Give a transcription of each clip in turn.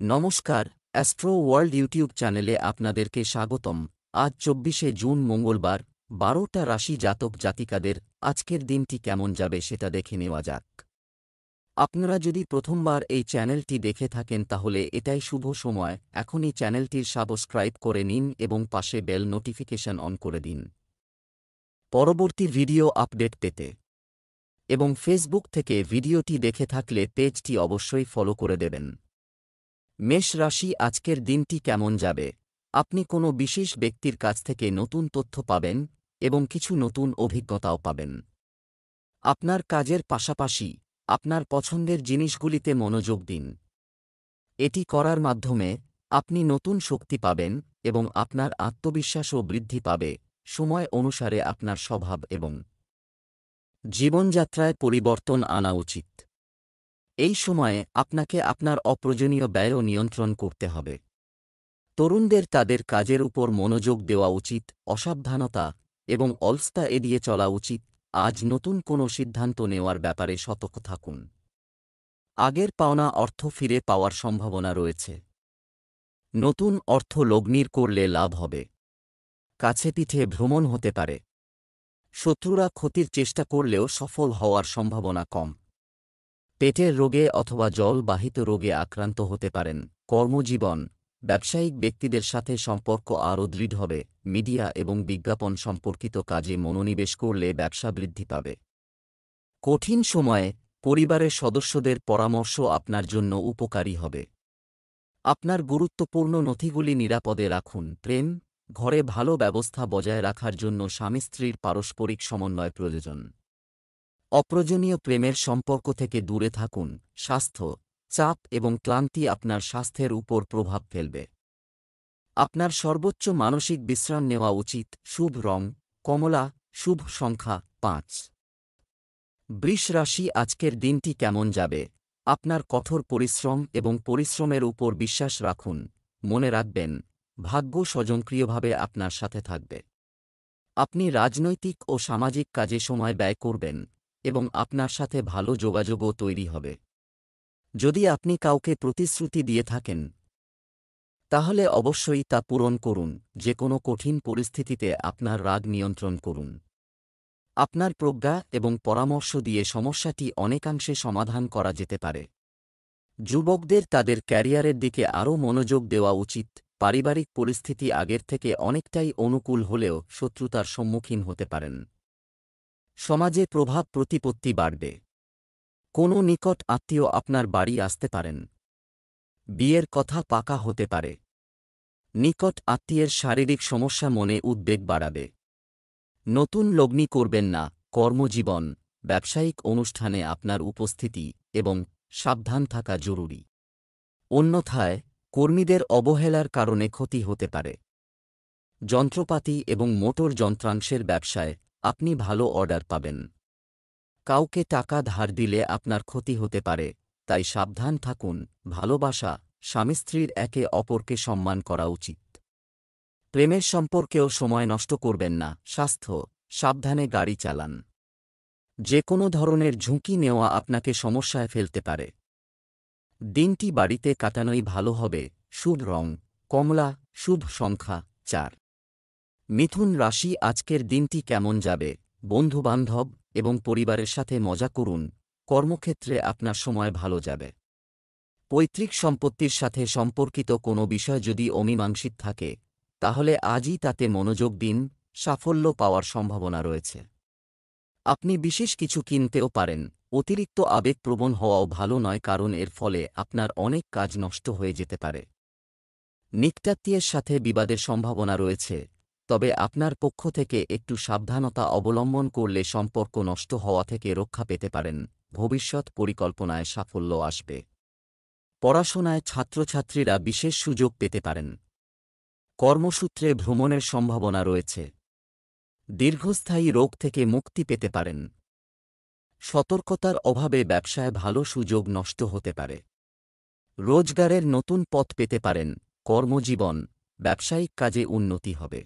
নমস্কার, astro world YouTube চ্যানেলে আপনাদেরকে স্বাগতম। আজ ২৪শে জুন মঙ্গলবার, ১২টা রাশি জাতক জাতিকাদের আজকের দিনটি কেমন যাবে সেটা দেখে নেওয়া যাক। আপনারা যদি প্রথমবার এই চ্যানেলটি দেখে থাকেন তাহলে এটাই শুভ সময়, এখনই চ্যানেলটির সাবস্ক্রাইব করে নিন এবং পাশে বেল নোটিফিকেশন অন করে দিন পরবর্তী ভিডিও আপডেট পেতে। এবং ফেসবুক থেকে ভিডিওটি দেখে থাকলে পেজটি অবশ্যই ফলো করে দেবেন। মেষ রাশি, আজকের দিনটি কেমন যাবে? আপনি কোনো বিশেষ ব্যক্তির কাছ থেকে নতুন তথ্য পাবেন এবং কিছু নতুন অভিজ্ঞতাও পাবেন। আপনার কাজের পাশাপাশি আপনার পছন্দের জিনিসগুলিতে মনোযোগ দিন। এটি করার মাধ্যমে আপনি নতুন শক্তি পাবেন এবং আপনার আত্মবিশ্বাসও বৃদ্ধি পাবে। সময় অনুসারে আপনার স্বভাব এবং জীবনযাত্রায় পরিবর্তন আনা উচিত। এই সময়ে আপনাকে আপনার অপ্রয়োজনীয় ব্যয়ও নিয়ন্ত্রণ করতে হবে। তরুণদের তাদের কাজের উপর মনোযোগ দেওয়া উচিত, অসাবধানতা এবং অলসতা এড়িয়ে চলা উচিত। আজ নতুন কোনো সিদ্ধান্ত নেওয়ার ব্যাপারে সতর্ক থাকুন। আগের পাওনা অর্থ ফিরে পাওয়ার সম্ভাবনা রয়েছে। নতুন অর্থ লগ্নির করলে লাভ হবে। কাছে পিঠে ভ্রমণ হতে পারে। শত্রুরা ক্ষতির চেষ্টা করলেও সফল হওয়ার সম্ভাবনা কম। পেটের রোগে অথবা জলবাহিত রোগে আক্রান্ত হতে পারেন। কর্মজীবন, ব্যবসায়িক ব্যক্তিদের সাথে সম্পর্ক আরও দৃঢ় হবে। মিডিয়া এবং বিজ্ঞাপন সম্পর্কিত কাজে মনোনিবেশ করলে ব্যবসা বৃদ্ধি পাবে। কঠিন সময়ে পরিবারের সদস্যদের পরামর্শ আপনার জন্য উপকারী হবে। আপনার গুরুত্বপূর্ণ নথিগুলি নিরাপদে রাখুন। প্রেম, ঘরে ভালো ব্যবস্থা বজায় রাখার জন্য স্বামী স্ত্রীর পারস্পরিক সমন্বয় প্রয়োজন। অপ্রয়োজনীয় প্রেমের সম্পর্ক থেকে দূরে থাকুন। স্বাস্থ্য, চাপ এবং ক্লান্তি আপনার স্বাস্থ্যের উপর প্রভাব ফেলবে। আপনার সর্বোচ্চ মানসিক বিশ্রাম নেওয়া উচিত। শুভ রং কমলা, শুভ সংখ্যা ৫। বৃষ রাশি, আজকের দিনটি কেমন যাবে? আপনার কঠোর পরিশ্রম এবং পরিশ্রমের উপর বিশ্বাস রাখুন। মনে রাখবেন, ভাগ্য স্বয়ংক্রিয়ভাবে আপনার সাথে থাকবে। আপনি রাজনৈতিক ও সামাজিক কাজে সময় ব্যয় করবেন এবং আপনার সাথে ভালো যোগাযোগও তৈরি হবে। যদি আপনি কাউকে প্রতিশ্রুতি দিয়ে থাকেন তাহলে অবশ্যই তা পূরণ করুন। যে কোনো কঠিন পরিস্থিতিতে আপনার রাগ নিয়ন্ত্রণ করুন। আপনার প্রজ্ঞা এবং পরামর্শ দিয়ে সমস্যাটি অনেকাংশে সমাধান করা যেতে পারে। যুবকদের তাদের ক্যারিয়ারের দিকে আরও মনোযোগ দেওয়া উচিত। পারিবারিক পরিস্থিতি আগের থেকে অনেকটাই অনুকূল হলেও শত্রুতার সম্মুখীন হতে পারেন। সমাজে প্রভাব প্রতিপত্তি বাড়বে। কোনো নিকট আত্মীয় আপনার বাড়ি আসতে পারেন। বিয়ের কথা পাকা হতে পারে। নিকট আত্মীয়ের শারীরিক সমস্যা মনে উদ্বেগ বাড়াবে। নতুন লগ্নি করবেন না। কর্মজীবন, ব্যবসায়িক অনুষ্ঠানে আপনার উপস্থিতি এবং সাবধান থাকা জরুরি। অন্যথায় কর্মীদের অবহেলার কারণে ক্ষতি হতে পারে। যন্ত্রপাতি এবং মোটর যন্ত্রাংশের ব্যবসায় আপনি ভালো অর্ডার পাবেন। কাউকে টাকা ধার দিলে আপনার ক্ষতি হতে পারে, তাই সাবধান থাকুন। ভালোবাসা, স্বামী স্ত্রীর একে অপরকে সম্মান করা উচিত। প্রেমের সম্পর্কেও সময় নষ্ট করবেন না। স্বাস্থ্য, সাবধানে গাড়ি চালান। যে কোনো ধরনের ঝুঁকি নেওয়া আপনাকে সমস্যায় ফেলতে পারে। দিনটি বাড়িতে কাটানোই ভালো হবে। শুভ রং কমলা, শুভ সংখ্যা ৪। মিথুন রাশি, আজকের দিনটি কেমন যাবে? বন্ধুবান্ধব এবং পরিবারের সাথে মজা করুন। কর্মক্ষেত্রে আপনার সময় ভালো যাবে। পৈতৃক সম্পত্তির সাথে সম্পর্কিত কোনো বিষয় যদি অমীমাংসিত থাকে তাহলে আজই তাতে মনোযোগ দিন। সাফল্য পাওয়ার সম্ভাবনা রয়েছে। আপনি বিশেষ কিছু কিনতেও পারেন। অতিরিক্ত আবেগপ্রবণ হওয়াও ভালো নয়, কারণ এর ফলে আপনার অনেক কাজ নষ্ট হয়ে যেতে পারে। নিকটাত্মীয়ের সাথে বিবাদের সম্ভাবনা রয়েছে, তবে আপনার পক্ষ থেকে একটু সাবধানতা অবলম্বন করলে সম্পর্ক নষ্ট হওয়া থেকে রক্ষা পেতে পারেন। ভবিষ্যৎ পরিকল্পনায় সাফল্য আসবে। পড়াশোনায় ছাত্রছাত্রীরা বিশেষ সুযোগ পেতে পারেন। কর্মসূত্রে ভ্রমণের সম্ভাবনা রয়েছে। দীর্ঘস্থায়ী রোগ থেকে মুক্তি পেতে পারেন। সতর্কতার অভাবে ব্যবসায় ভালো সুযোগ নষ্ট হতে পারে। রোজগারের নতুন পথ পেতে পারেন। কর্মজীবন, ব্যবসায়িক কাজে উন্নতি হবে।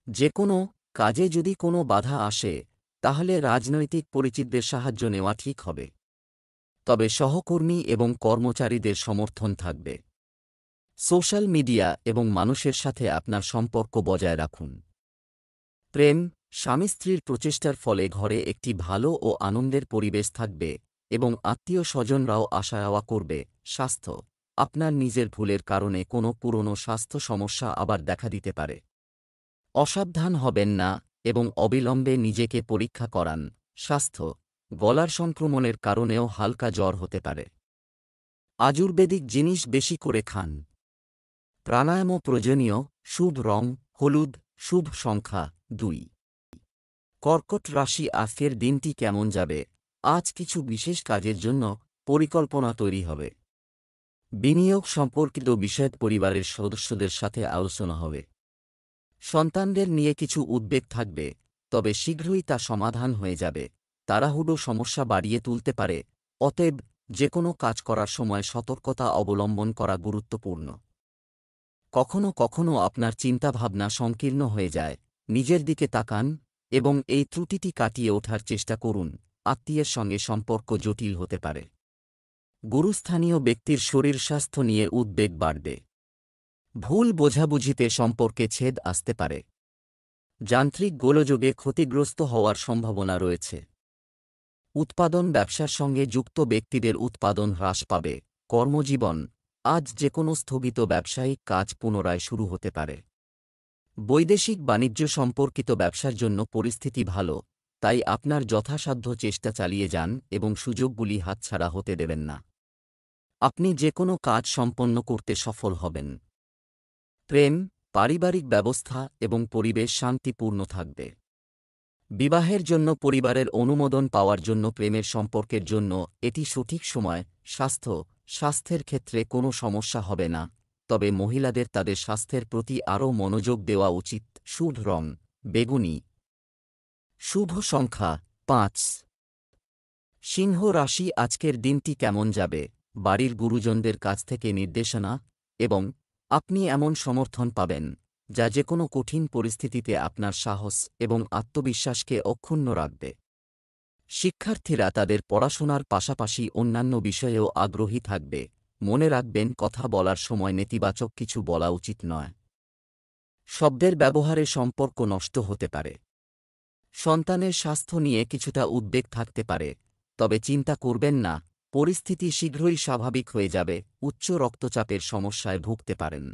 যে কোনো কাজে যদি কোনো বাধা আসে তাহলে রাজনৈতিক পরিচিতদের সাহায্য নেওয়া ঠিক হবে। তবে সহকর্মী এবং কর্মচারীদের সমর্থন থাকবে। সোশ্যাল মিডিয়া এবং মানুষের সাথে আপনার সম্পর্ক বজায় রাখুন। প্রেম, স্বামী স্ত্রীর প্রচেষ্টার ফলে ঘরে একটি ভালো ও আনন্দের পরিবেশ থাকবে এবং আত্মীয় স্বজনরাও আসা যাওয়া করবে। স্বাস্থ্য, আপনার নিজের ভুলের কারণে কোনো পুরনো স্বাস্থ্য সমস্যা আবার দেখা দিতে পারে। অসাবধান হবেন না এবং অবিলম্বে নিজেকে পরীক্ষা করান। স্বাস্থ্য, গলার সংক্রমণের কারণেও হালকা জ্বর হতে পারে। আয়ুর্বেদিক জিনিস বেশি করে খান। প্রাণায়ামও প্রয়োজনীয়। শুভ রং হলুদ, শুভ সংখ্যা 2। কর্কট রাশি, আজকের দিনটি কেমন যাবে? আজ কিছু বিশেষ কাজের জন্য পরিকল্পনা তৈরি হবে। বিনিয়োগ সম্পর্কিত বিষয়ে পরিবারের সদস্যদের সাথে আলোচনা হবে। সন্তানদের নিয়ে কিছু উদ্বেগ থাকবে, তবে শীঘ্রই তা সমাধান হয়ে যাবে। তাড়াহুড়ো সমস্যা বাড়িয়ে তুলতে পারে, অতএব যেকোনো কাজ করার সময় সতর্কতা অবলম্বন করা গুরুত্বপূর্ণ। কখনো কখনো আপনার চিন্তাভাবনা সংকীর্ণ হয়ে যায়। নিজের দিকে তাকান এবং এই ত্রুটিটি কাটিয়ে ওঠার চেষ্টা করুন। আত্মীয়ের সঙ্গে সম্পর্ক জটিল হতে পারে। গুরুস্থানীয় ব্যক্তির শরীর স্বাস্থ্য নিয়ে উদ্বেগ বাড়বে। ভুল বোঝাবুঝিতে সম্পর্কে ছেদ আসতে পারে। যান্ত্রিক গোলযোগে ক্ষতিগ্রস্ত হওয়ার সম্ভাবনা রয়েছে। উৎপাদন ব্যবসার সঙ্গে যুক্ত ব্যক্তিদের উৎপাদন হ্রাস পাবে। কর্মজীবন, আজ যেকোনো স্থগিত ব্যবসায়িক কাজ পুনরায় শুরু হতে পারে। বৈদেশিক বাণিজ্য সম্পর্কিত ব্যবসার জন্য পরিস্থিতি ভালো, তাই আপনার যথাসাধ্য চেষ্টা চালিয়ে যান এবং সুযোগগুলি হাতছাড়া হতে দেবেন না। আপনি যেকোনো কাজ সম্পন্ন করতে সফল হবেন। প্রেম, পারিবারিক ব্যবস্থা এবং পরিবেশ শান্তিপূর্ণ থাকবে। বিবাহের জন্য পরিবারের অনুমোদন পাওয়ার জন্য প্রেমের সম্পর্কের জন্য এটি সঠিক সময়। স্বাস্থ্যের ক্ষেত্রে কোনো সমস্যা হবে না, তবে মহিলাদের তাদের স্বাস্থ্যের প্রতি আরও মনোযোগ দেওয়া উচিত। শুভ রং বেগুনি, শুভ সংখ্যা 5। সিংহ রাশি, আজকের দিনটি কেমন যাবে? বাড়ির গুরুজনদের কাছ থেকে নির্দেশনা এবং আপনি এমন সমর্থন পাবেন যা যেকোনো কঠিন পরিস্থিতিতে আপনার সাহস এবং আত্মবিশ্বাসকে অক্ষুণ্ণ রাখবে। শিক্ষার্থীরা তাদের পড়াশোনার পাশাপাশি অন্যান্য বিষয়েও আগ্রহী থাকবে। মনে রাখবেন, কথা বলার সময় নেতিবাচক কিছু বলা উচিত নয়। শব্দের ব্যবহারে সম্পর্ক নষ্ট হতে পারে। সন্তানের স্বাস্থ্য নিয়ে কিছুটা উদ্বেগ থাকতে পারে, তবে চিন্তা করবেন না, পরিস্থিতি শীঘ্রই স্বাভাবিক হয়ে যাবে। উচ্চ রক্তচাপের সমস্যায় ভুগতে পারেন।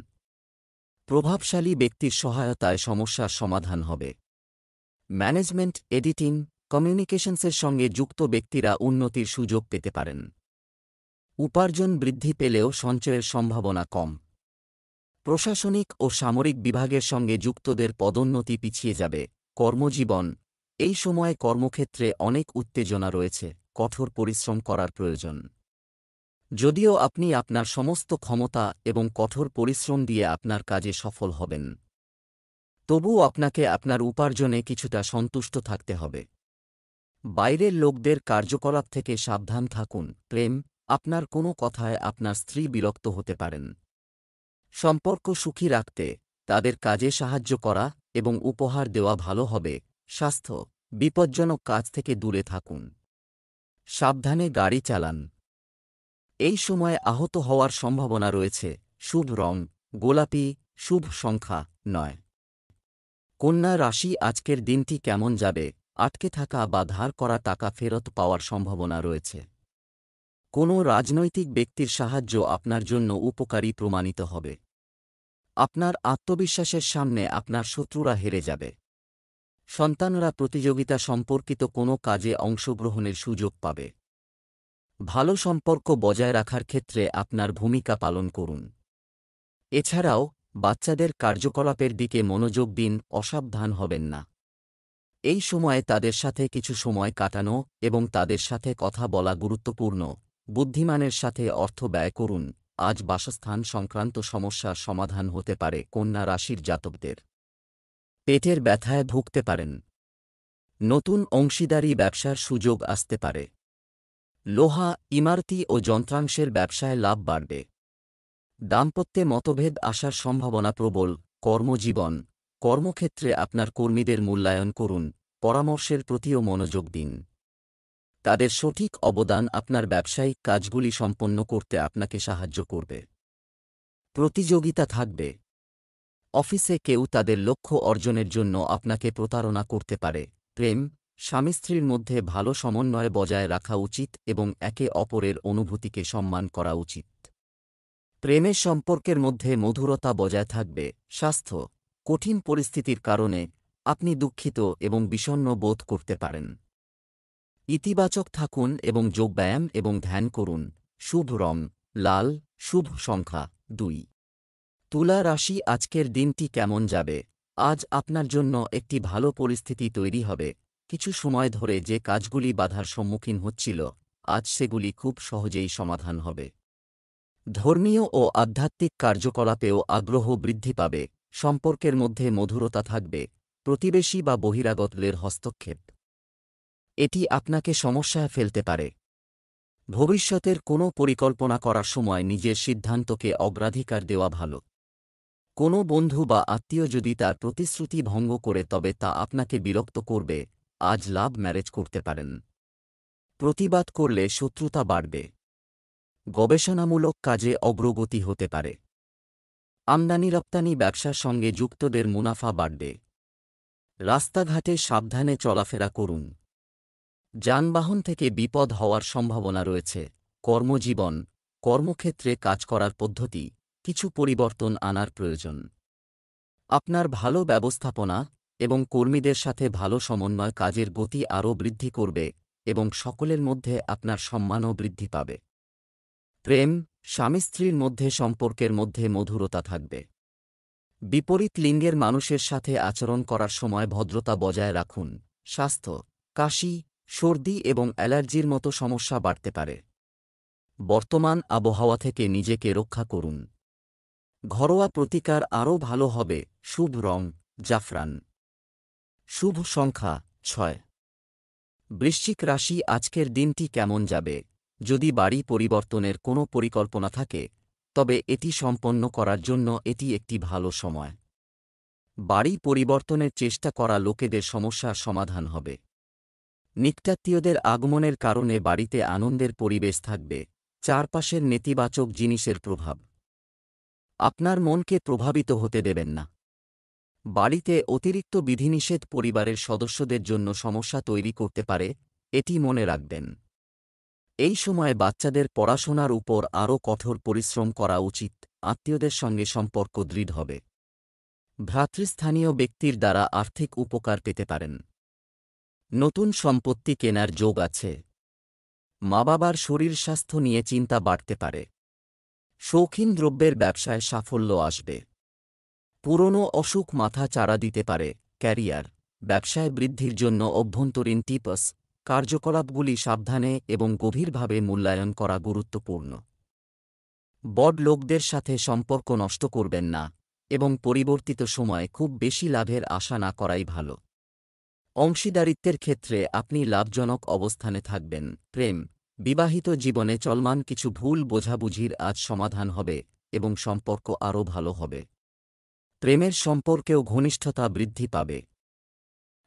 প্রভাবশালী ব্যক্তির সহায়তায় সমস্যার সমাধান হবে। ম্যানেজমেন্ট, এডিটিং, কমিউনিকেশনসের সঙ্গে যুক্ত ব্যক্তিরা উন্নতির সুযোগ পেতে পারেন। উপার্জন বৃদ্ধি পেলেও সঞ্চয়ের সম্ভাবনা কম। প্রশাসনিক ও সামরিক বিভাগের সঙ্গে যুক্তদের পদোন্নতি পিছিয়ে যাবে। কর্মজীবন, এই সময়ে কর্মক্ষেত্রে অনেক উত্তেজনা রয়েছে, কঠোর পরিশ্রম করার প্রয়োজন। যদিও আপনি আপনার সমস্ত ক্ষমতা এবং কঠোর পরিশ্রম দিয়ে আপনার কাজে সফল হবেন, তবুও আপনাকে আপনার উপার্জনে কিছুটা সন্তুষ্ট থাকতে হবে। বাইরের লোকদের কার্যকলাপ থেকে সাবধান থাকুন। প্রেম, আপনার কোনো কথায় আপনার স্ত্রী বিরক্ত হতে পারেন। সম্পর্ক সুখী রাখতে তাদের কাজে সাহায্য করা এবং উপহার দেওয়া ভালো হবে। স্বাস্থ্য, বিপজ্জনক কাজ থেকে দূরে থাকুন। সাবধানে গাড়ি চালান। এই সময় আহত হওয়ার সম্ভাবনা রয়েছে। শুভ রং গোলাপি, শুভ সংখ্যা 9। কন্যা রাশি, আজকের দিনটি কেমন যাবে? আটকে থাকা বা ধার করা টাকা ফেরত পাওয়ার সম্ভাবনা রয়েছে। কোনো রাজনৈতিক ব্যক্তির সাহায্য আপনার জন্য উপকারী প্রমাণিত হবে। আপনার আত্মবিশ্বাসের সামনে আপনার শত্রুরা হেরে যাবে। সন্তানরা প্রতিযোগিতা সম্পর্কিত কোনো কাজে অংশগ্রহণের সুযোগ পাবে। ভালো সম্পর্ক বজায় রাখার ক্ষেত্রে আপনার ভূমিকা পালন করুন। এছাড়াও বাচ্চাদের কার্যকলাপের দিকে মনোযোগ দিন, অসাবধান হবেন না। এই সময়ে তাদের সাথে কিছু সময় কাটানো এবং তাদের সাথে কথা বলা গুরুত্বপূর্ণ। বুদ্ধিমানের সাথে অর্থ ব্যয় করুন। আজ বাসস্থান সংক্রান্ত সমস্যার সমাধান হতে পারে। কন্যা রাশির জাতকদের পেটের ব্যথায় ভুগতে পারেন। নতুন অংশীদারি ব্যবসার সুযোগ আসতে পারে। লোহা, ইমারতি ও যন্ত্রাংশের ব্যবসায় লাভ বাড়বে। দাম্পত্যে মতভেদ আসার সম্ভাবনা প্রবল। কর্মজীবন, কর্মক্ষেত্রে আপনার কর্মীদের মূল্যায়ন করুন। পরামর্শের প্রতিও মনোযোগ দিন। তাদের সঠিক অবদান আপনার ব্যবসায়িক কাজগুলি সম্পন্ন করতে আপনাকে সাহায্য করবে। প্রতিযোগিতা থাকবে। অফিসে কেউ তাদের লক্ষ্য অর্জনের জন্য আপনাকে প্রতারণা করতে পারে। প্রেম, স্বামী স্ত্রীর মধ্যে ভালো সমন্বয় বজায় রাখা উচিত এবং একে অপরের অনুভূতিকে সম্মান করা উচিত। প্রেমের সম্পর্কের মধ্যে মধুরতা বজায় থাকবে। স্বাস্থ্য, কঠিন পরিস্থিতির কারণে আপনি দুঃখিত এবং বিষণ্ণ বোধ করতে পারেন। ইতিবাচক থাকুন এবং যোগব্যায়াম এবং ধ্যান করুন। শুভ রং লাল, শুভ সংখ্যা 2। তুলা রাশি, আজকের দিনটি কেমন যাবে? আজ আপনার জন্য একটি ভালো পরিস্থিতি তৈরি হবে। কিছু সময় ধরে যে কাজগুলি বাধার সম্মুখীন হচ্ছিল, আজ সেগুলি খুব সহজেই সমাধান হবে। ধর্মীয় ও আধ্যাত্মিক কার্যকলাপেও আগ্রহ বৃদ্ধি পাবে। সম্পর্কের মধ্যে মধুরতা থাকবে। প্রতিবেশী বা বহিরাগতদের হস্তক্ষেপ এটি আপনাকে সমস্যায় ফেলতে পারে। ভবিষ্যতের কোনো পরিকল্পনা করার সময় নিজের সিদ্ধান্তকে অগ্রাধিকার দেওয়া ভালো। কোনো বন্ধু বা আত্মীয় যদি তার প্রতিশ্রুতি ভঙ্গ করে তবে তা আপনাকে বিরক্ত করবে। আজ লাভ ম্যারেজ করতে পারেন। প্রতিবাদ করলে শত্রুতা বাড়বে। গবেষণামূলক কাজে অগ্রগতি হতে পারে। আমদানি রপ্তানি ব্যবসার সঙ্গে যুক্তদের মুনাফা বাড়বে। রাস্তাঘাটে সাবধানে চলাফেরা করুন। যানবাহন থেকে বিপদ হওয়ার সম্ভাবনা রয়েছে। কর্মজীবন, কর্মক্ষেত্রে কাজ করার পদ্ধতি কিছু পরিবর্তন আনার প্রয়োজন। আপনার ভালো ব্যবস্থাপনা এবং কর্মীদের সাথে ভালো সমন্বয় কাজের গতি আরও বৃদ্ধি করবে এবং সকলের মধ্যে আপনার সম্মানও বৃদ্ধি পাবে। প্রেম, স্বামী স্ত্রীর মধ্যে সম্পর্কের মধ্যে মধুরতা থাকবে। বিপরীত লিঙ্গের মানুষের সাথে আচরণ করার সময় ভদ্রতা বজায় রাখুন। স্বাস্থ্য, কাশি, সর্দি এবং অ্যালার্জির মতো সমস্যা বাড়তে পারে। বর্তমান আবহাওয়া থেকে নিজেকে রক্ষা করুন। ঘরোয়া প্রতিকার আরও ভালো হবে। শুভ রং জাফরান, শুভ সংখ্যা 6। বৃশ্চিক রাশি, আজকের দিনটি কেমন যাবে? যদি বাড়ি পরিবর্তনের কোনো পরিকল্পনা থাকে তবে এটি সম্পন্ন করার জন্য এটি একটি ভালো সময়। বাড়ি পরিবর্তনের চেষ্টা করা লোকেদের সমস্যার সমাধান হবে। নিকটাত্মীয়দের আগমনের কারণে বাড়িতে আনন্দের পরিবেশ থাকবে। চারপাশের নেতিবাচক জিনিসের প্রভাব আপনার মনকে প্রভাবিত হতে দেবেন না। বাড়িতে অতিরিক্ত বিধিনিষেধ পরিবারের সদস্যদের জন্য সমস্যা তৈরি করতে পারে, এটি মনে রাখবেন। এই সময় বাচ্চাদের পড়াশোনার উপর আরও কঠোর পরিশ্রম করা উচিত। আত্মীয়দের সঙ্গে সম্পর্ক দৃঢ় হবে। ভ্রাতৃস্থানীয় ব্যক্তির দ্বারা আর্থিক উপকার পেতে পারেন। নতুন সম্পত্তি কেনার যোগ আছে। মা বাবার শরীর স্বাস্থ্য নিয়ে চিন্তা বাড়তে পারে। শৌখিন দ্রব্যের ব্যবসায় সাফল্য আসবে। পুরনো অসুখ মাথা চাড়া দিতে পারে। ক্যারিয়ার, ব্যবসায় বৃদ্ধির জন্য অভ্যন্তরীণ টিপস কার্যকলাপগুলি সাবধানে এবং গভীরভাবে মূল্যায়ন করা গুরুত্বপূর্ণ। বড় লোকদের সাথে সম্পর্ক নষ্ট করবেন না এবং পরিবর্তিত সময়ে খুব বেশি লাভের আশা না করাই ভালো। অংশীদারিত্বের ক্ষেত্রে আপনি লাভজনক অবস্থানে থাকবেন। প্রেম, বিবাহিত জীবনে চলমান কিছু ভুল বোঝাবুঝির আজ সমাধান হবে এবং সম্পর্ক আরও ভালো হবে। প্রেমের সম্পর্কেও ঘনিষ্ঠতা বৃদ্ধি পাবে।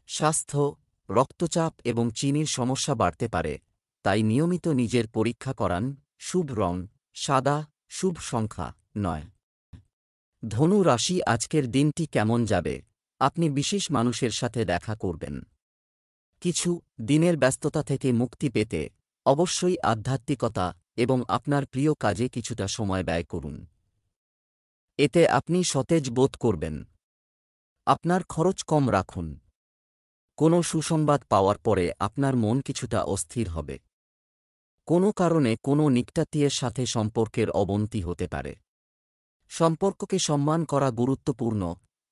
স্বাস্থ্য, রক্তচাপ এবং চিনির সমস্যা বাড়তে পারে, তাই নিয়মিত নিজের পরীক্ষা করান। শুভ রং সাদা, শুভ সংখ্যা 9। ধনু রাশি, আজকের দিনটি কেমন যাবে? আপনি বিশেষ মানুষের সাথে দেখা করবেন। কিছু দিনের ব্যস্ততা থেকে মুক্তি পেতে অবশ্যই আধ্যাত্মিকতা এবং আপনার প্রিয় কাজে কিছুটা সময় ব্যয় করুন। এতে আপনি সতেজ বোধ করবেন। আপনার খরচ কম রাখুন। কোনো সুসংবাদ পাওয়ার পরে আপনার মন কিছুটা অস্থির হবে। কোনো কারণে কোনো নিকটাত্মীয়ের সাথে সম্পর্কের অবনতি হতে পারে। সম্পর্ককে সম্মান করা গুরুত্বপূর্ণ।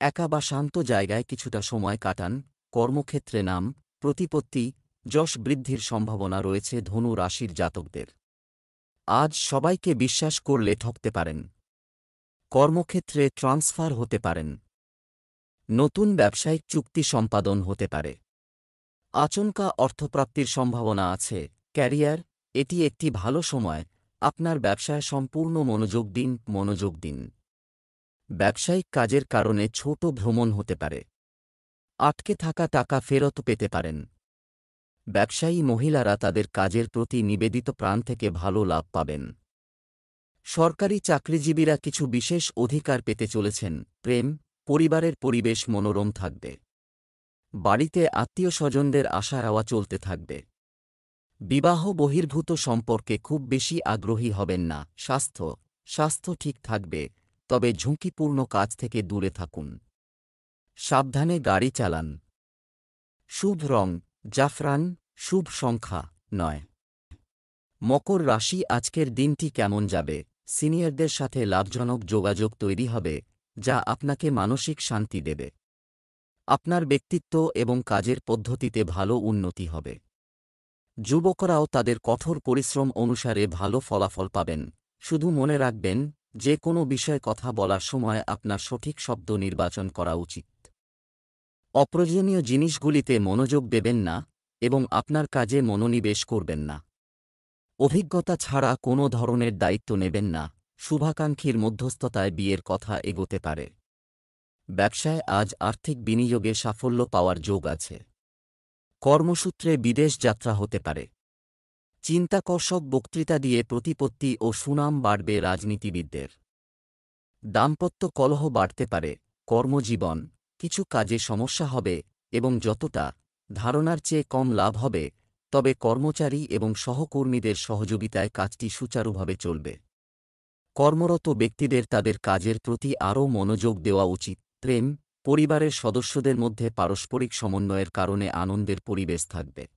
একা বা শান্ত জায়গায় কিছুটা সময় কাটান। কর্মক্ষেত্রে নাম, প্রতিপত্তি, যশ বৃদ্ধির সম্ভাবনা রয়েছে ধনু রাশির জাতকদের। আজ সবাইকে বিশ্বাস করলে ঠকতে পারেন। কর্মক্ষেত্রে ট্রান্সফার হতে পারেন। নতুন ব্যবসায়িক চুক্তি সম্পাদন হতে পারে। আচমকা অর্থপ্রাপ্তির সম্ভাবনা আছে। ক্যারিয়ার, এটি একটি ভালো সময়। আপনার ব্যবসায় সম্পূর্ণ মনোযোগ দিন। ব্যবসায়িক কাজের কারণে ছোট ভ্রমণ হতে পারে। আটকে থাকা টাকা ফেরত পেতে পারেন। ব্যবসায়ী মহিলারা তাদের কাজের প্রতি নিবেদিত প্রাণ থেকে ভালো লাভ পাবেন। সরকারি চাকরিজীবীরা কিছু বিশেষ অধিকার পেতে চলেছেন। প্রেম, পরিবারের পরিবেশ মনোরম থাকবে। বাড়িতে আত্মীয়-স্বজনদের আসা-যাওয়া চলতে থাকবে। বিবাহ বহির্ভূত সম্পর্কে খুব বেশি আগ্রহী হবেন না। স্বাস্থ্য ঠিক থাকবে, তবে ঝুঁকিপূর্ণ কাজ থেকে দূরে থাকুন। সাবধানে গাড়ি চালান। শুভ রং জাফরান, শুভ সংখ্যা 9। মকর রাশি, আজকের দিনটি কেমন যাবে? সিনিয়রদের সাথে লাভজনক যোগাযোগ তৈরি হবে, যা আপনাকে মানসিক শান্তি দেবে। আপনার ব্যক্তিত্ব এবং কাজের পদ্ধতিতে ভালো উন্নতি হবে। যুবকরাও তাদের কঠোর পরিশ্রম অনুসারে ভালো ফলাফল পাবেন। শুধু মনে রাখবেন, যে কোনো বিষয়ে কথা বলার সময় আপনার সঠিক শব্দ নির্বাচন করা উচিত। অপ্রয়োজনীয় জিনিসগুলিতে মনোযোগ দেবেন না এবং আপনার কাজে মনোনিবেশ করবেন না। অভিজ্ঞতা ছাড়া কোনো ধরনের দায়িত্ব নেবেন না। শুভাকাঙ্ক্ষীর মধ্যস্থতায় বিয়ের কথা এগোতে পারে। ব্যবসায় আজ আর্থিক বিনিয়োগে সাফল্য পাওয়ার যোগ আছে। কর্মসূত্রে বিদেশ যাত্রা হতে পারে। চিন্তাকর্ষক বক্তৃতা দিয়ে প্রতিপত্তি ও সুনাম বাড়বে রাজনীতিবিদদের। দাম্পত্য কলহ বাড়তে পারে। কর্মজীবন, কিছু কাজে সমস্যা হবে এবং যতটা ধারণার চেয়ে কম লাভ হবে, তবে কর্মচারী এবং সহকর্মীদের সহযোগিতায় কাজটি সুচারুভাবে চলবে। কর্মরত ব্যক্তিদের তাদের কাজের প্রতি আরও মনোযোগ দেওয়া উচিত। প্রেম, পরিবারের সদস্যদের মধ্যে পারস্পরিক সমন্বয়ের কারণে আনন্দের পরিবেশ থাকবে।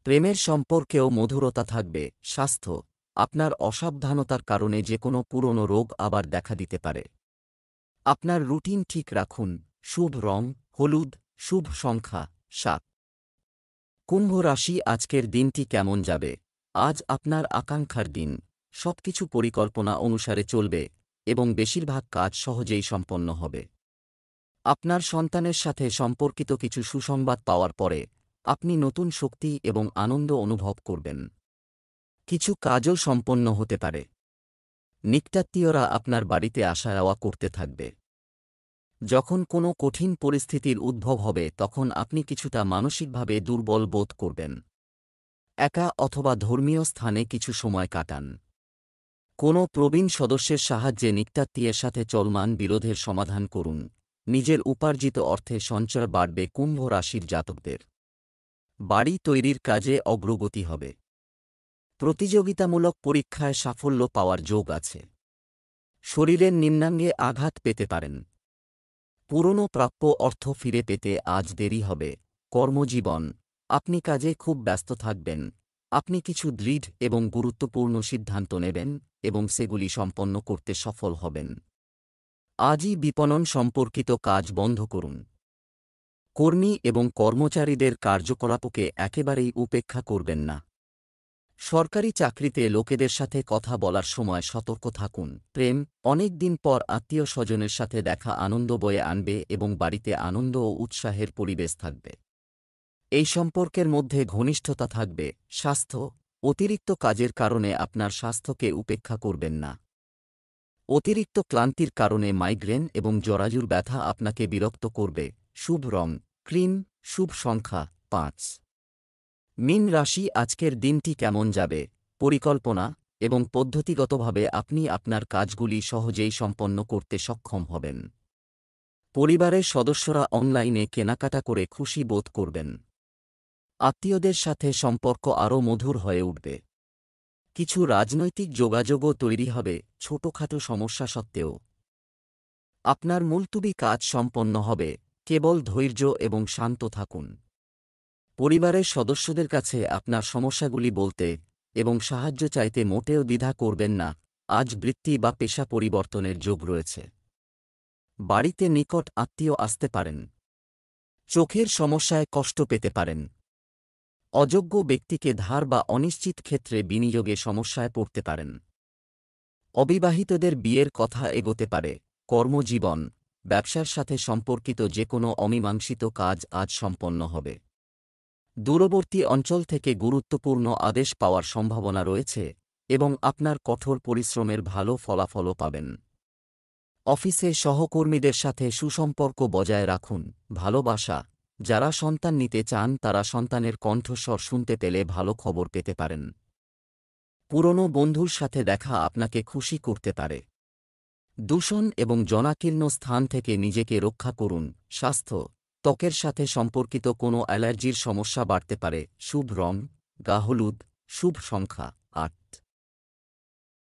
প্রেমের সম্পর্কেও মধুরতা থাকবে। স্বাস্থ্য, আপনার অসাবধানতার কারণে যে কোনো পুরনো রোগ আবার দেখা দিতে পারে। আপনার রুটিন ঠিক রাখুন। শুভ রং হলুদ, শুভ সংখ্যা 7। কুম্ভ রাশি, আজকের দিনটি কেমন যাবে? আজ আপনার আকাঙ্ক্ষার দিন। সবকিছু পরিকল্পনা অনুসারে চলবে এবং বেশিরভাগ কাজ সহজেই সম্পন্ন হবে। আপনার সন্তানের সাথে সম্পর্কিত কিছু সুসংবাদ পাওয়ার পরে আপনি নতুন শক্তি এবং আনন্দ অনুভব করবেন। কিছু কাজও সম্পন্ন হতে পারে। নিকটাত্মীয়রা আপনার বাড়িতে আসা-যাওয়া করতে থাকবে। যখন কোনো কঠিন পরিস্থিতির উদ্ভব হবে, তখন আপনি কিছুটা মানসিকভাবে দুর্বল বোধ করবেন। একা অথবা ধর্মীয় স্থানে কিছু সময় কাটান। কোনো প্রবীণ সদস্যের সাহায্যে নিকটাত্মীয়ের সাথে চলমান বিরোধের সমাধান করুন। নিজের উপার্জিত অর্থে সঞ্চয় বাড়বে কুম্ভ রাশির জাতকদের। বাড়ি তৈরির কাজে অগ্রগতি হবে। প্রতিযোগিতামূলক পরীক্ষায় সাফল্য পাওয়ার যোগ আছে। শরীরের নিম্নাঙ্গে আঘাত পেতে পারেন। পুরনো প্রাপ্য অর্থ ফিরে পেতে আজ দেরি হবে। কর্মজীবন, আপনি কাজে খুব ব্যস্ত থাকবেন। আপনি কিছু দৃঢ় এবং গুরুত্বপূর্ণ সিদ্ধান্ত নেবেন এবং সেগুলি সম্পন্ন করতে সফল হবেন। আজই বিপণন সম্পর্কিত কাজ বন্ধ করুন। কর্মী এবং কর্মচারীদের কার্যকলাপকে একেবারেই উপেক্ষা করবেন না। সরকারি চাকরিতে লোকেদের সাথে কথা বলার সময় সতর্ক থাকুন। প্রেম, অনেক দিন পর আত্মীয়-স্বজনের সাথে দেখা আনন্দ বয়ে আনবে এবং বাড়িতে আনন্দ ও উৎসাহের পরিবেশ থাকবে। এই সম্পর্কের মধ্যে ঘনিষ্ঠতা থাকবে। স্বাস্থ্য, অতিরিক্ত কাজের কারণে আপনার স্বাস্থ্যকে উপেক্ষা করবেন না। অতিরিক্ত ক্লান্তির কারণে মাইগ্রেন এবং জরাজুর ব্যথা আপনাকে বিরক্ত করবে। শুভ রং ক্রিম, শুভ সংখ্যা 5। মীন রাশি, আজকের দিনটি কেমন যাবে? পরিকল্পনা এবং পদ্ধতিগতভাবে আপনি আপনার কাজগুলি সহজেই সম্পন্ন করতে সক্ষম হবেন। পরিবারের সদস্যরা অনলাইনে কেনাকাটা করে খুশি বোধ করবেন। আত্মীয়দের সাথে সম্পর্ক আরও মধুর হয়ে উঠবে। কিছু রাজনৈতিক যোগাযোগও তৈরি হবে, ছোটখাটো সমস্যা সত্ত্বেও। আপনার মুলতুবি কাজ সম্পন্ন হবে। কেবল ধৈর্য এবং শান্ত থাকুন। পরিবারের সদস্যদের কাছে আপনার সমস্যাগুলি বলতে এবং সাহায্য চাইতে মোটেও দ্বিধা করবেন না। আজ বৃত্তি বা পেশা পরিবর্তনের যোগ রয়েছে। বাড়িতে নিকট আত্মীয় আসতে পারেন। চোখের সমস্যায় কষ্ট পেতে পারেন। অযোগ্য ব্যক্তিকে ধার বা অনিশ্চিত ক্ষেত্রে বিনিয়োগে সমস্যায় পড়তে পারেন। অবিবাহিতদের বিয়ের কথা এগোতে পারে। কর্মজীবন, ব্যবসার সাথে সম্পর্কিত যে কোনো অমীমাংসিত কাজ আজ সম্পন্ন হবে। দূরবর্তী অঞ্চল থেকে গুরুত্বপূর্ণ আদেশ পাওয়ার সম্ভাবনা রয়েছে এবং আপনার কঠোর পরিশ্রমের ভালো ফলাফলও পাবেন। অফিসে সহকর্মীদের সাথে সুসম্পর্ক বজায় রাখুন। ভালোবাসা, যারা সন্তান নিতে চান তারা সন্তানের কণ্ঠস্বর শুনতে পেলে ভালো খবর পেতে পারেন। পুরনো বন্ধুর সাথে দেখা আপনাকে খুশি করতে পারে। দূষণ এবং জনাকীর্ণ স্থান থেকে নিজেকে রক্ষা করুন। স্বাস্থ্য, ত্বকের সাথে সম্পর্কিত কোনো অ্যালার্জির সমস্যা বাড়তে পারে। শুভ রং, গা হলুদ। শুভ সংখ্যা ৮।